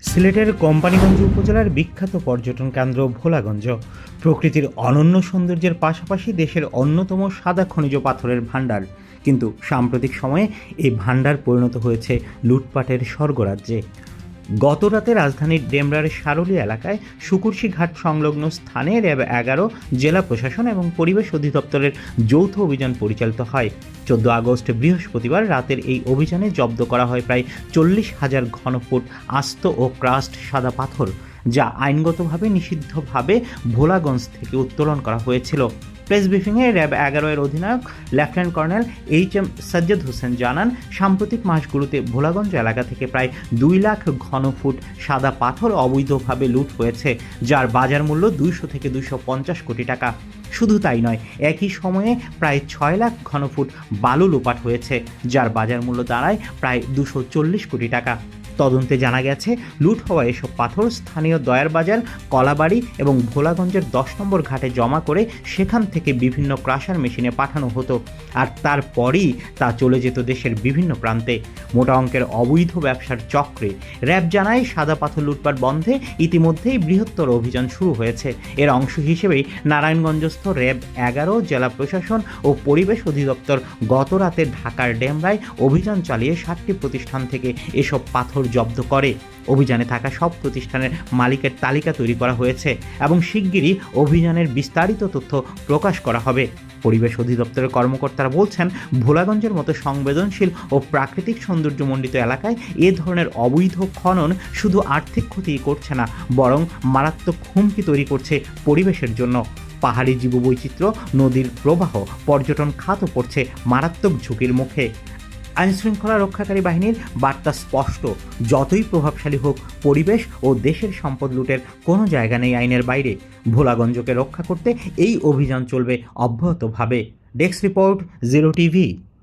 সিলেটের কোম্পানীগঞ্জ উপজেলার বিখ্যাত পর্যটন কেন্দ্র ভোলাগঞ্জ প্রকৃতির অনন্য সৌন্দর্যের পাশাপাশি দেশের অন্যতম সাদা খনিজ পাথরের ভাণ্ডার। কিন্তু সাম্প্রতিক সময়ে এই ভাণ্ডার পরিণত হয়েছে লুটপাটের স্বর্গরাজ্যে। গত রাতে রাজধানীর ডেমরার সারুলি এলাকায় সুকুরশি ঘাট সংলগ্ন স্থানে র্যাব 11, জেলা প্রশাসন এবং পরিবেশ অধিদপ্তরের যৌথ অভিযান পরিচালিত হয়। 14 আগস্ট বৃহস্পতিবার রাতের এই অভিযানে জব্দ করা হয় প্রায় 40,000 ঘনফুট আস্ত ও ক্রাস্ট সাদা পাথর, যা আইনগতভাবে নিষিদ্ধভাবে ভোলাগঞ্জ থেকে উত্তোলন করা হয়েছিল। প্রেস ব্রিফিংয়ে র্যাব 11 এর অধিনায়ক lieutenant colonel HM. Sajjad Hossain জানান, সাম্প্রতিক মাসগুলোতে ভোলাগঞ্জ এলাকা থেকে প্রায় 2 লাখ ঘনফুট সাদা পাথর অবৈধভাবে লুট হয়েছে, যার বাজার মূল্য 200 থেকে 250 কোটি টাকা। শুধু তাই নয়, একই সময়ে প্রায় 6 লাখ ঘনফুট বালু লোপাট হয়েছে, যার বাজার মূল্য দাঁড়ায় প্রায় 240 কোটি টাকা। তদন্তে জানা গেছে, লুট হওয়া এসব পাথর স্থানীয় দয়ার বাজার, কলাবাড়ি এবং ভোলাগঞ্জের 10 নম্বর ঘাটে জমা করে সেখান থেকে বিভিন্ন ক্রাশার মেশিনে পাঠানো হতো, আর তারপরই তা চলে যেত দেশের বিভিন্ন প্রান্তে। মোটা অঙ্কের অবৈধ ব্যবসার চক্রে র্যাব জানায়, সাদা পাথর লুটপাট বন্ধে ইতিমধ্যেই বৃহত্তর অভিযান শুরু হয়েছে। এর অংশ হিসেবেই নারায়ণগঞ্জস্থ র্যাব 11, জেলা প্রশাসন ও পরিবেশ অধিদপ্তর গত রাতে ঢাকার ডেমরায় অভিযান চালিয়ে 7টি প্রতিষ্ঠান থেকে এসব পাথর জব্দ করে। অভিযানে থাকা সব প্রতিষ্ঠানের মালিকের তালিকা তৈরি করা হয়েছে এবং শিগগিরই অভিযানের বিস্তারিত তথ্য প্রকাশ করা হবে। পরিবেশ অধিদপ্তরের কর্মকর্তারা বলছেন, ভোলাগঞ্জের মতো সংবেদনশীল ও প্রাকৃতিক সৌন্দর্যমণ্ডিত এলাকায় এ ধরনের অবৈধ খনন শুধু আর্থিক ক্ষতিই করছে না, বরং মারাত্মক হুমকি তৈরি করছে পরিবেশের জন্য। পাহাড়ি জীববৈচিত্র্য, নদীর প্রবাহ, পর্যটন খাতও পড়ছে মারাত্মক ঝুঁকির মুখে। আইনশৃঙ্খলা রক্ষাকারী বাহিনীর বার্তা স্পষ্ট, যতই প্রভাবশালী হোক, পরিবেশ ও দেশের সম্পদ লুটের কোনো জায়গা নেই আইনের বাইরে। ভোলাগঞ্জকে রক্ষা করতে এই অভিযান চলবে অব্যাহতভাবে। Desk report, 0 TV.